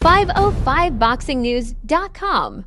505boxingnews.com.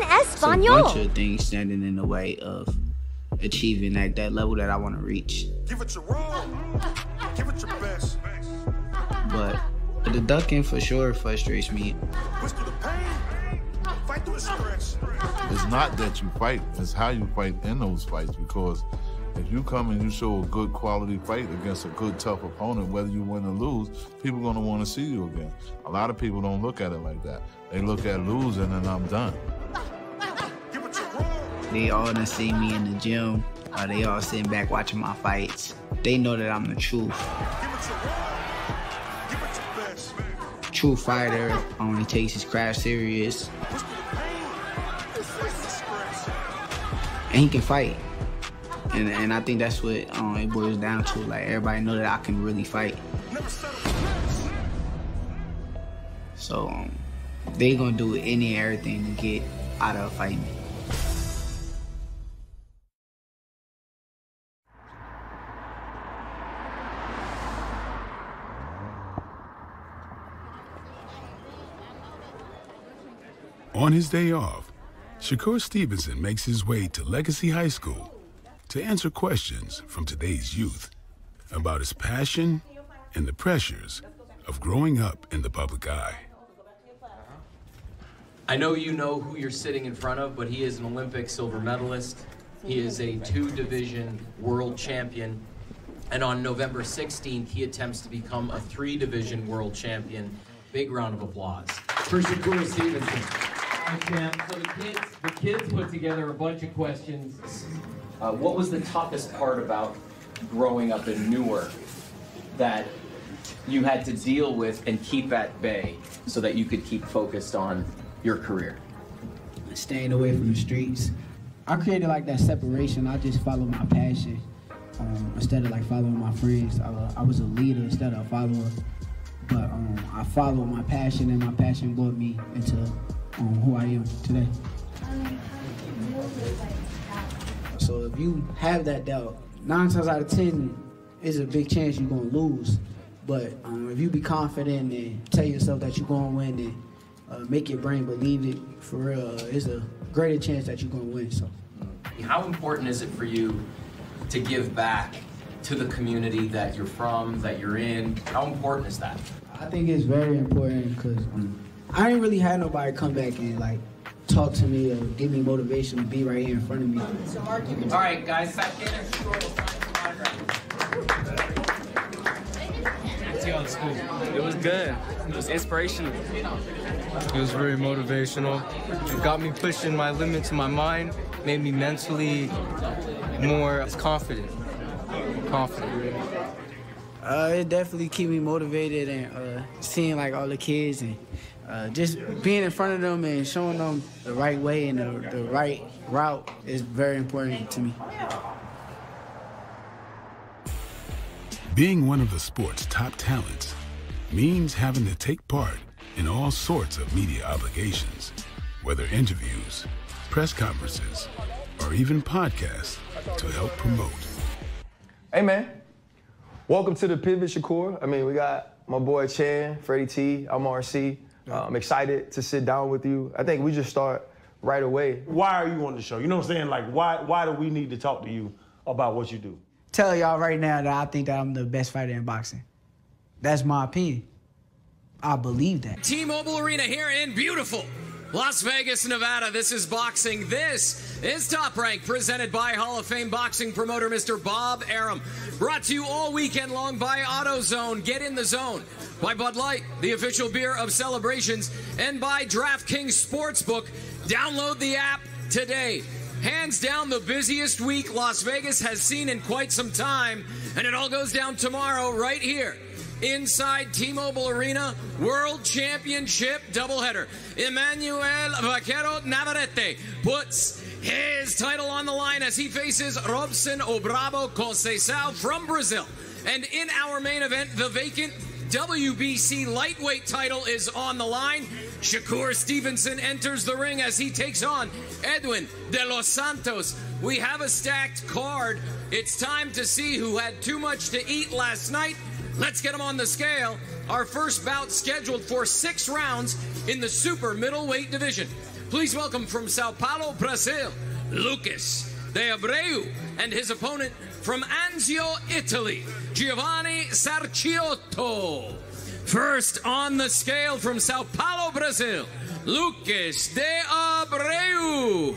Espanol. A bunch of things standing in the way of achieving that level that I want to reach. Give it your all. Give it your best. But the ducking for sure frustrates me. Whisper the pain. Fight through the stress. It's not that you fight, it's how you fight in those fights, because if you come and you show a good quality fight against a good, tough opponent, whether you win or lose, people are going to want to see you again. A lot of people don't look at it like that. They look at losing and I'm done. They all done see me in the gym. They all sitting back watching my fights. They know that I'm the truth. True fighter only takes his craft serious. And he can fight. And I think that's what it boils down to. Like, everybody know that I can really fight. So they gonna do any and everything to get out of fighting me. On his day off, Shakur Stevenson makes his way to Legacy High School to answer questions from today's youth about his passion and the pressures of growing up in the public eye. I know you know who you're sitting in front of, but he is an Olympic silver medalist. He is a 2-division world champion. And on November 16th, he attempts to become a 3-division world champion. Big round of applause for Shakur Stevenson. So the kids put together a bunch of questions. What was the toughest part about growing up in Newark that you had to deal with and keep at bay so that you could keep focused on your career? Staying away from the streets. I created like that separation. I just followed my passion instead of like following my friends. I was a leader instead of a follower. But I followed my passion, and my passion brought me into who I am today. So if you have that doubt, 9 times out of 10, it's a big chance you're gonna lose. But if you be confident and tell yourself that you're gonna win and make your brain believe it, for real, it's a greater chance that you're gonna win. So, how important is it for you to give back to the community that you're from, that you're in? How important is that? I think it's very important because I ain't really had nobody come back and like talk to me or give me motivation to be right here in front of me. All right, guys, back in. It was good. It was inspirational. It was very motivational. It got me pushing my limits in my mind, made me mentally more confident. It definitely keep me motivated and seeing like all the kids and just being in front of them and showing them the right way and the right route is very important to me. Being one of the sport's top talents means having to take part in all sorts of media obligations, whether interviews, press conferences, or even podcasts to help promote. Hey, man. Welcome to the Pivot, Shakur. I mean, we got my boy Chan, Freddie T, I'm RC. I'm excited to sit down with you. I think we just start right away. Why are you on the show? You know what I'm saying? Like, why do we need to talk to you about what you do? Tell y'all right now that I think that I'm the best fighter in boxing. That's my opinion. I believe that. T-Mobile Arena here in beautiful Las Vegas, Nevada. This is boxing. This is Top Rank, presented by Hall of Fame boxing promoter Mr. Bob Arum. Brought to you all weekend long by AutoZone. Get in the zone. By Bud Light, the official beer of celebrations. And by DraftKings Sportsbook. Download the app today. Hands down the busiest week Las Vegas has seen in quite some time. And it all goes down tomorrow right here inside T-Mobile Arena, World Championship doubleheader. Emmanuel Vaquero Navarrete puts his title on the line as he faces Robson Conceicao from Brazil. And in our main event, the vacant WBC lightweight title is on the line. Shakur Stevenson enters the ring as he takes on Edwin De Los Santos. We have a stacked card. It's time to see who had too much to eat last night. Let's get them on the scale. Our first bout scheduled for 6 rounds in the super middleweight division. Please welcome from Sao Paulo, Brazil, Lucas De Abreu, and his opponent from Anzio, Italy, Giovanni Sarchiotto. First on the scale from Sao Paulo, Brazil, Lucas De Abreu.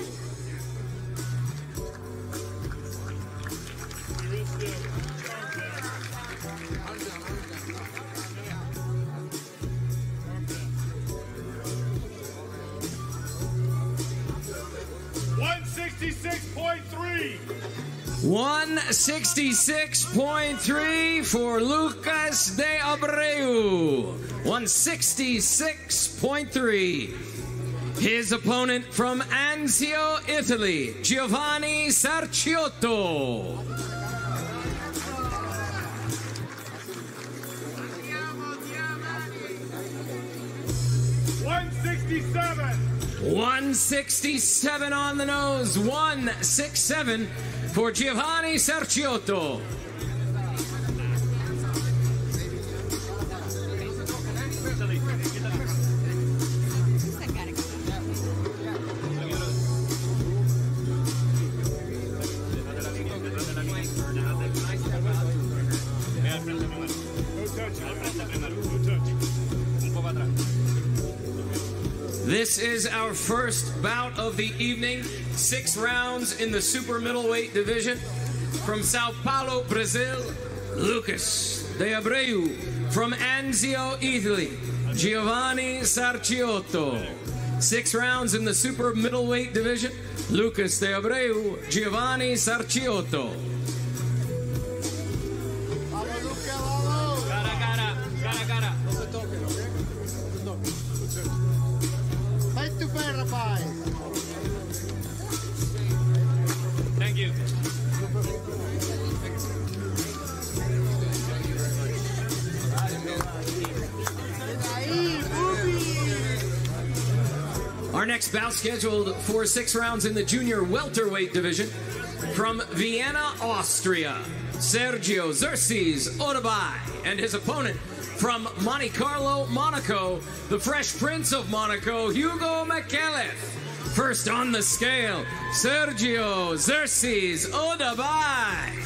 $166.3. 166.3 for Lucas De Abreu. 166.3. His opponent from Anzio, Italy, Giovanni Sarchiotto. 167 on the nose. 167 for Giovanni Sarchiotto. This is our first bout of the evening. 6 rounds in the super middleweight division. From Sao Paulo, Brazil, Lucas De Abreu. From Anzio, Italy, Giovanni Sarchiotto. 6 rounds in the super middleweight division. Lucas De Abreu, Giovanni Sarchiotto. Thank you. Our next bout scheduled for 6 rounds in the junior welterweight division. From Vienna, Austria, Sergio Xerxes Otabay, and his opponent from Monte Carlo, Monaco, the Fresh Prince of Monaco, Hugo McAuliffe. First on the scale, Sergio Xerxes Otabay.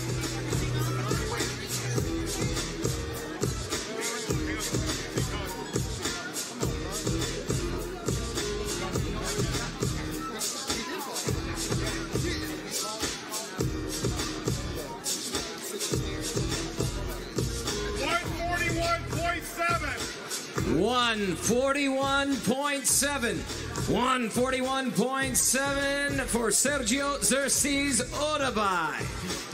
$141.7. 141.7 for Sergio Xerxes Otabay.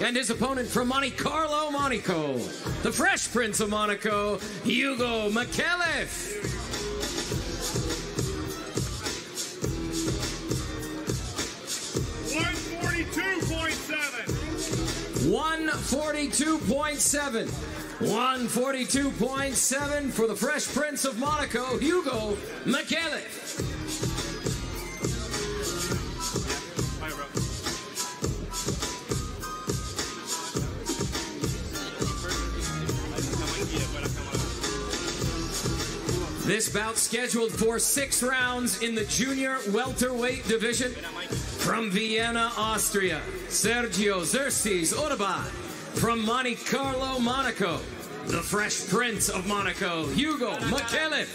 And his opponent from Monte Carlo, Monaco, the Fresh Prince of Monaco, Hugo McAuliffe. $142.7. 142.7 for the Fresh Prince of Monaco, Hugo McAuliffe. This bout scheduled for 6 rounds in the junior welterweight division. From Vienna, Austria, Sergio Xerxes Otabay. From Monte Carlo, Monaco, the Fresh Prince of Monaco, Hugo McKillip.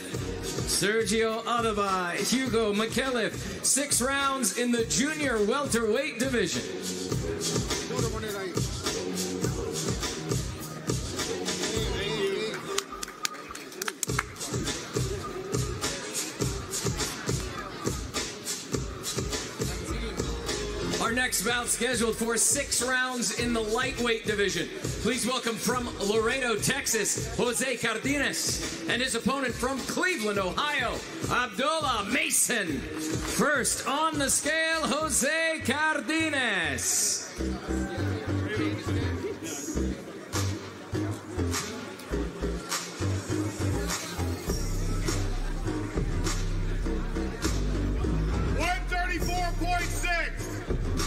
Sergio Adebayo, Hugo McKillip. 6 rounds in the junior welterweight division. Our next bout scheduled for 6 rounds in the lightweight division. Please welcome from Laredo, Texas, Jose Cardenas, and his opponent from Cleveland, Ohio, Abdullah Mason. First on the scale, Jose Cardenas.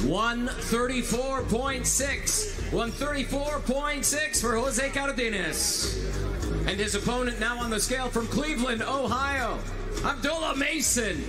$134.6 for Jose Cardenas. And his opponent now on the scale from Cleveland, Ohio, Abdullah Mason.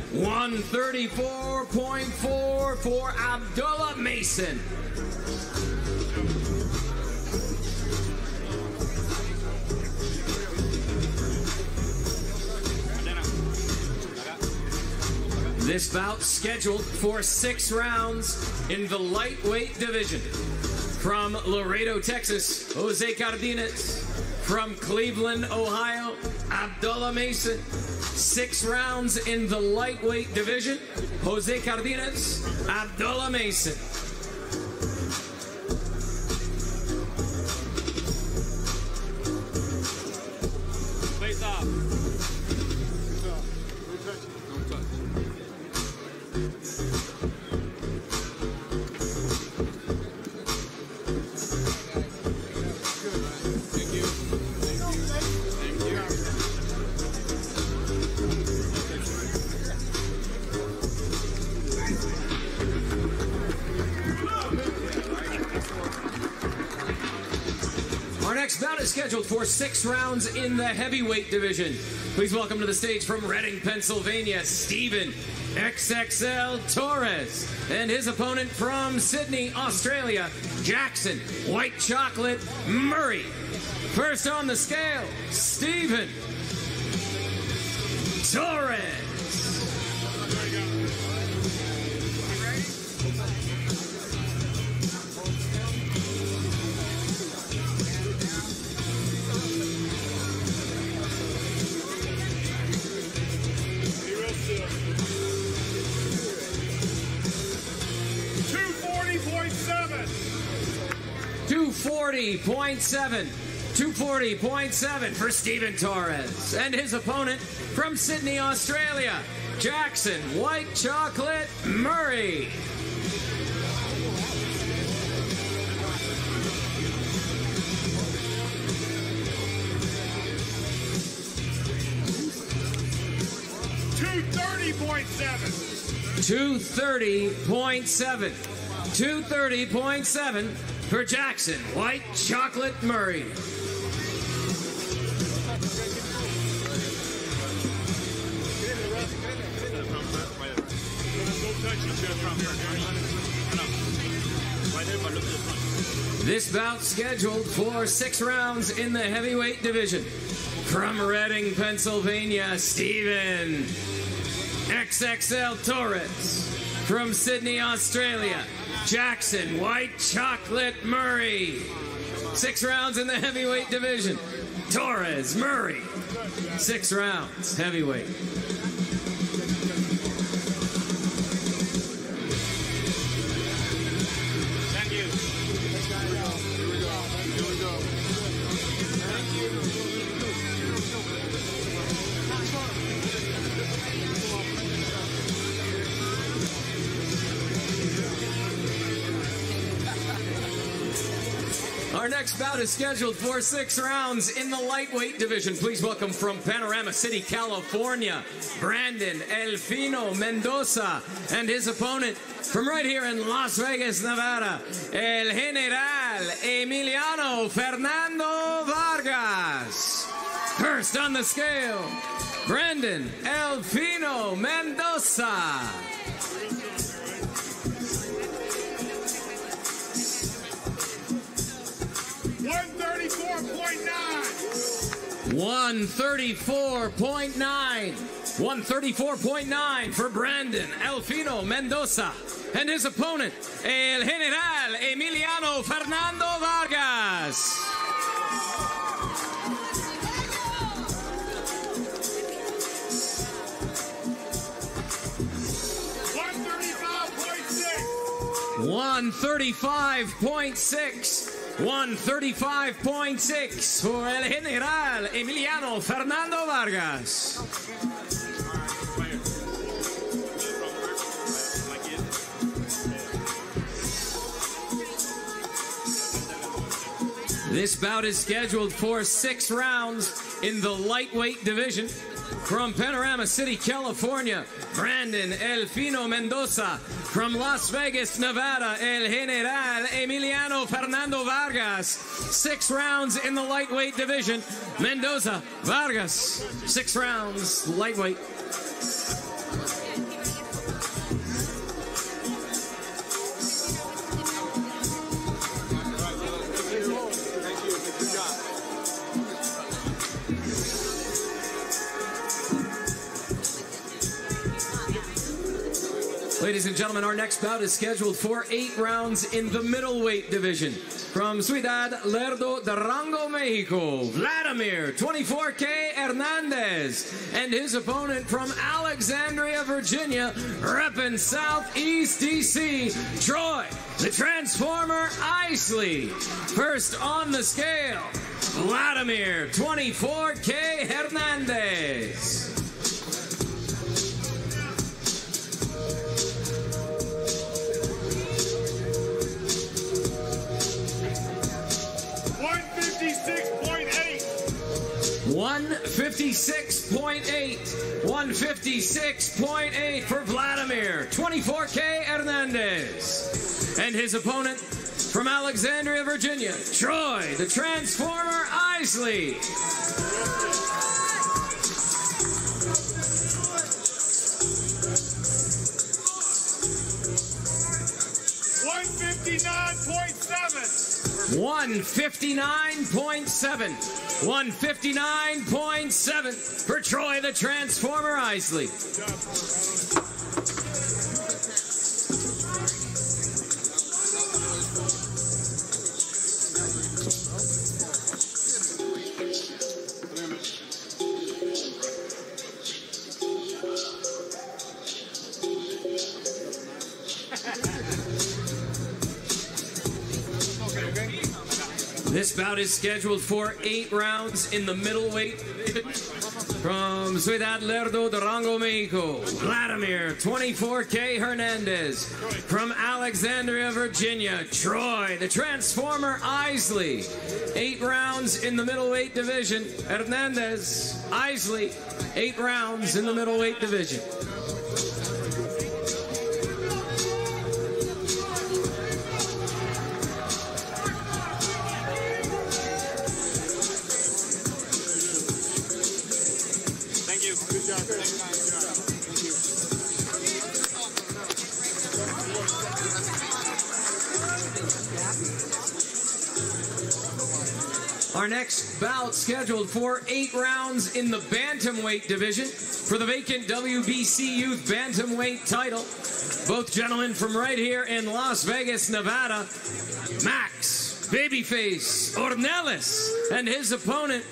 $134.4 for Abdullah Mason. This bout scheduled for 6 rounds in the lightweight division. From Laredo, Texas, Jose Cardenas. From Cleveland, Ohio, Abdullah Mason. 6 rounds in the lightweight division. Jose Cardenas, Abdullah Mason. Face off. 6 rounds in the heavyweight division. Please welcome to the stage from Reading, Pennsylvania, Steven XXL Torres, and his opponent from Sydney, Australia, Jackson White Chocolate Murray. First on the scale, Steven Torres. $240.7 for Steven Torres, and his opponent from Sydney, Australia, Jackson White Chocolate Murray. $230.7 for Jackson White Chocolate Murray. This bout scheduled for 6 rounds in the heavyweight division. From Reading, Pennsylvania, Steven XXL Torres. From Sydney, Australia, Jackson White Chocolate Murray. 6 rounds in the heavyweight division. Torres, Murray. 6 rounds, heavyweight. Thank you. Here we go. Thank you. Our next bout is scheduled for 6 rounds in the lightweight division. Please welcome from Panorama City, California, Brandon El Fino Mendoza, and his opponent from right here in Las Vegas, Nevada, El General Emiliano Fernando Vargas. First on the scale, Brandon El Fino Mendoza. 134.9 for Brandon El Fino Mendoza, and his opponent, El General Emiliano Fernando Vargas. $135.6 for El General Emiliano Fernando Vargas. This bout is scheduled for 6 rounds in the lightweight division. From Panorama City, California, Brandon El Fino Mendoza. From Las Vegas, Nevada, El General Emiliano Fernando Vargas. 6 rounds in the lightweight division. Mendoza, Vargas, 6 rounds, lightweight. Ladies and gentlemen, our next bout is scheduled for 8 rounds in the middleweight division. From Ciudad Lerdo, Durango, Mexico, Vladimir 24K Hernandez, and his opponent from Alexandria, Virginia, repping Southeast DC, Troy, the Transformer Isley. First on the scale, Vladimir 24K Hernandez. 156.8 for Vladimir 24K Hernandez, and his opponent from Alexandria, Virginia, Troy the Transformer Isley. 159.7 for Troy the Transformer Isley. This bout is scheduled for 8 rounds in the middleweight. From Ciudad Lerdo, Durango, Mexico, Vladimir 24K Hernandez. From Alexandria, Virginia, Troy the Transformer Isley. 8 rounds in the middleweight division. Hernandez, Isley, 8 rounds in the middleweight division. Our next bout scheduled for 8 rounds in the bantamweight division for the vacant WBC Youth Bantamweight title. Both gentlemen from right here in Las Vegas, Nevada, Max Babyface Ornelas, and his opponent,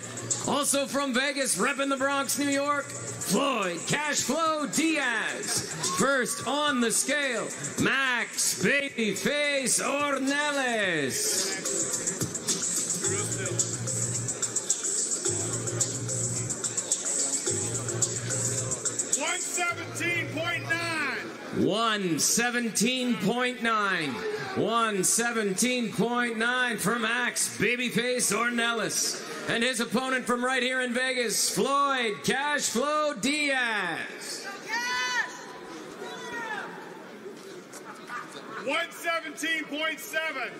also from Vegas, repping the Bronx, New York, Floyd Cashflow Diaz. First on the scale, Max Babyface Ornelas. 117.9 117.9 for Max Babyface Ornelas. And his opponent from right here in Vegas, Floyd Cashflow Diaz. 117.7.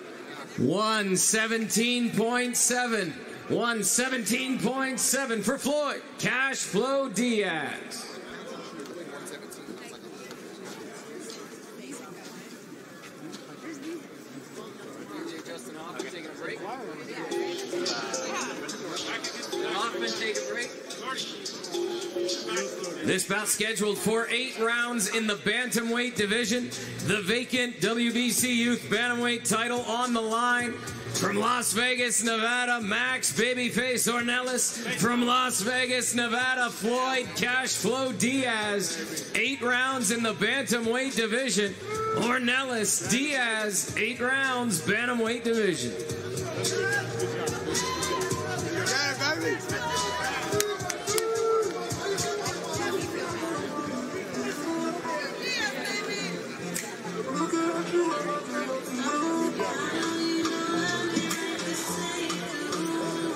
117.7. 117.7 for Floyd Cashflow Diaz. This bout scheduled for 8 rounds in the bantamweight division. The vacant WBC Youth Bantamweight title on the line. From Las Vegas, Nevada, Max Babyface Ornelas. From Las Vegas, Nevada, Floyd Cashflow Diaz. 8 rounds in the bantamweight division. Ornelas, Diaz, 8 rounds, bantamweight division.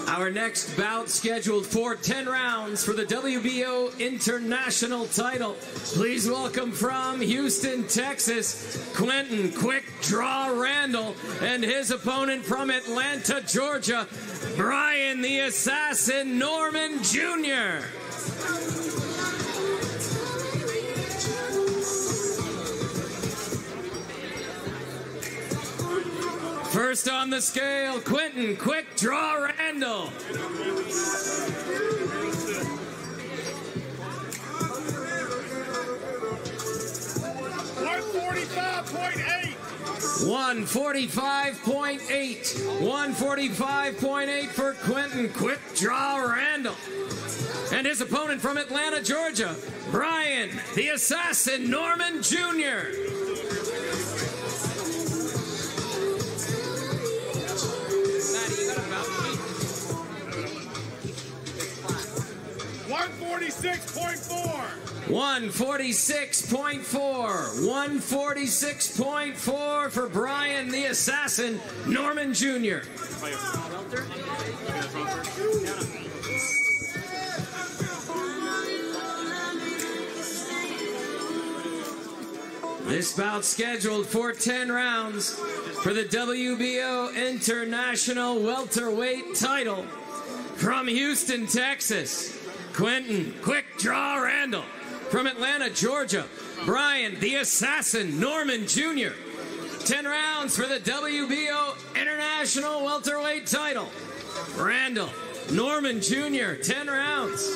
Our next bout scheduled for 10 rounds for the WBO International title. Please welcome from Houston, Texas, Quentin Quick Draw Randall and his opponent from Atlanta, Georgia, Brian the Assassin Norman Jr. First on the scale, Quentin Quick Draw Randall. 145.8. 145.8 for Quentin Quick Draw Randall. And his opponent from Atlanta, Georgia, Brian the Assassin Norman Jr. 146.4. 146.4. 146.4 for Brian the Assassin Norman Jr. This bout scheduled for 10 rounds for the WBO International Welterweight title. From Houston, Texas, Quentin Quick Draw Randall. From Atlanta, Georgia, Brian the Assassin Norman Jr. 10 rounds for the WBO International Welterweight title. Randall, Norman Jr., 10 rounds.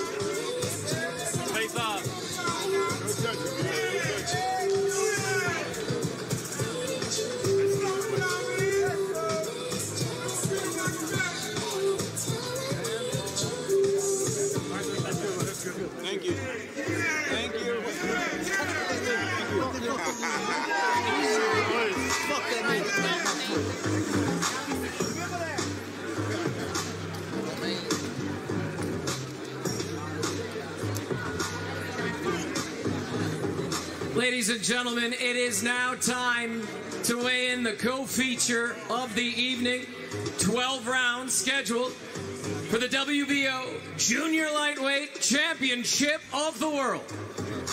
Face off. Thank you. Thank you. Fuck that nigga. Ladies and gentlemen, it is now time to weigh in the co-feature of the evening. 12 rounds scheduled for the WBO Junior Lightweight Championship of the World.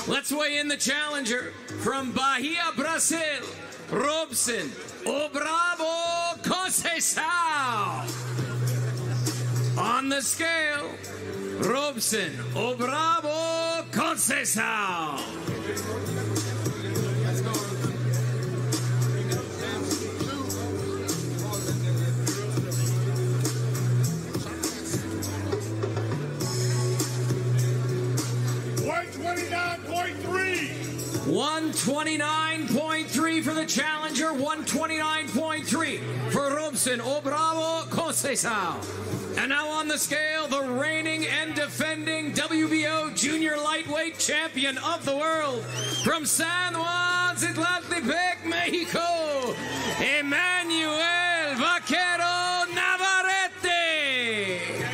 Let's weigh in the challenger from Bahia, Brazil, Robson Conceicao. On the scale, Robson Conceicao. 129.3 for the challenger, 129.3 for Robson Conceicao. And now on the scale, the reigning and defending WBO Junior Lightweight Champion of the world from San Juan, Zitlantepec, Mexico, Emmanuel Vaquero Navarrete.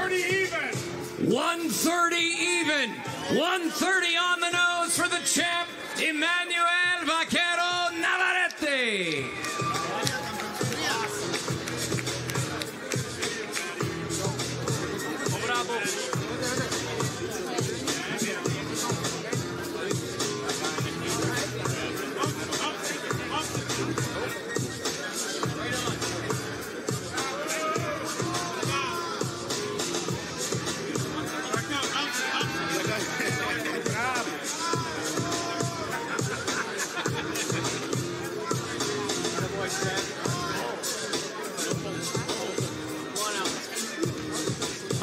130 even. 130 even. 130 on the nose for the champ, Emmanuel Vaquero Navarrete.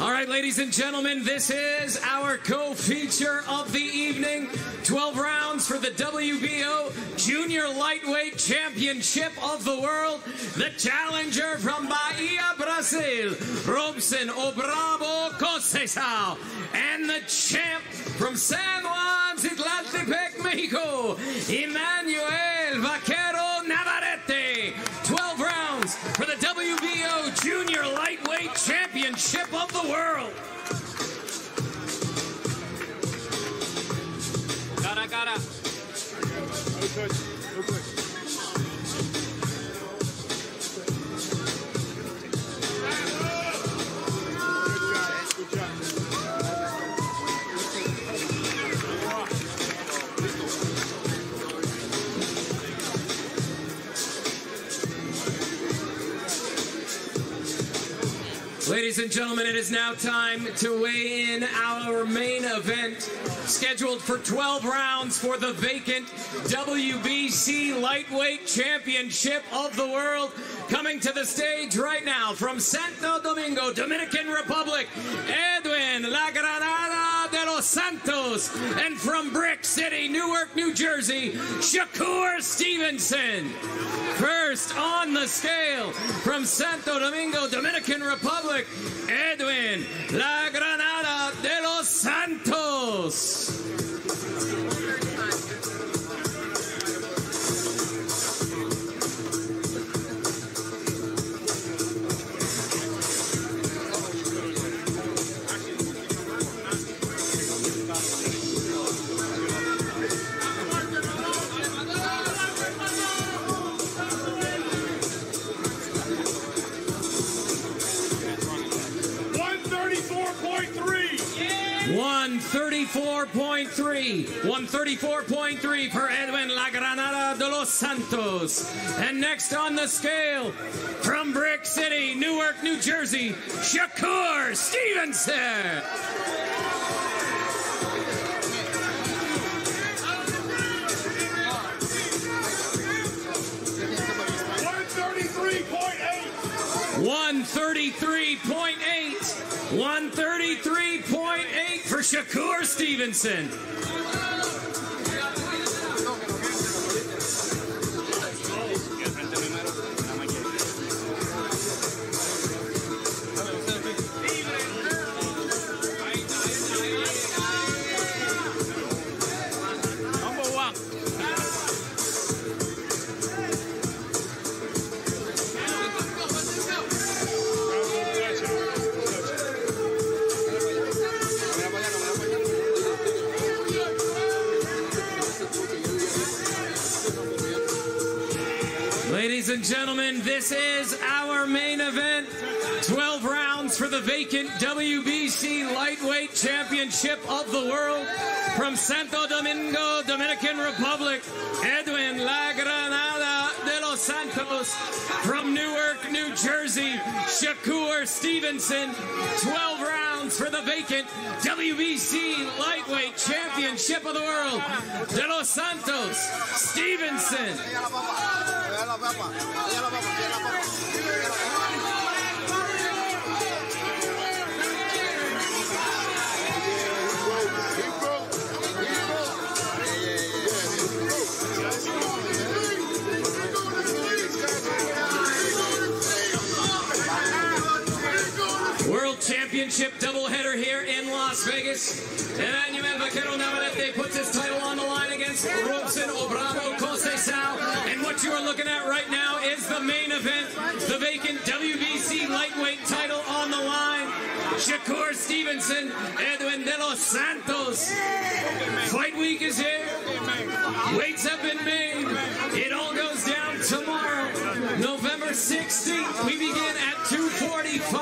All right, ladies and gentlemen, this is our co-feature of the evening. 12 rounds for the WBO Junior Lightweight Championship of the World. The challenger from Bahia, Brazil, Robson Conceicao. And the champ from San Juan, Zitlantepec, Mexico, Emmanuel Vaquero Navarrete. 12 rounds for the WBO Junior Lightweight Championship of the World. Cara a cara. Ladies and gentlemen, it is now time to weigh in our main event, scheduled for 12 rounds for the vacant WBC Lightweight Championship of the World. Coming to the stage right now from Santo Domingo, Dominican Republic, Edwin De Los Santos. And from Brick City, Newark, New Jersey, Shakur Stevenson. First on the scale from Santo Domingo, Dominican Republic, Edwin De Los Santos. Yeah. 134.3 for Edwin De Los Santos. And next on the scale, from Brick City, Newark, New Jersey, Shakur Stevenson. $133.8 for Shakur Stevenson. Ladies and gentlemen, this is our main event. 12 rounds for the vacant WBC Lightweight Championship of the World. From Santo Domingo, Dominican Republic, Edwin De Los Santos. From Newark, New Jersey, Shakur Stevenson. 12 rounds for the vacant WBC Lightweight Championship of the World. De Los Santos, Stevenson. World Championship doubleheader here in Las Vegas. Emmanuel Vaquero Navarrete puts his title on the line against Robson Conceicao. And what you are looking at right now is the main event, the vacant WBC lightweight title on the line. Shakur Stevenson, Edwin De Los Santos. Fight week is here. Weights have been made. It all goes down tomorrow, November 16th. We begin at 2:45.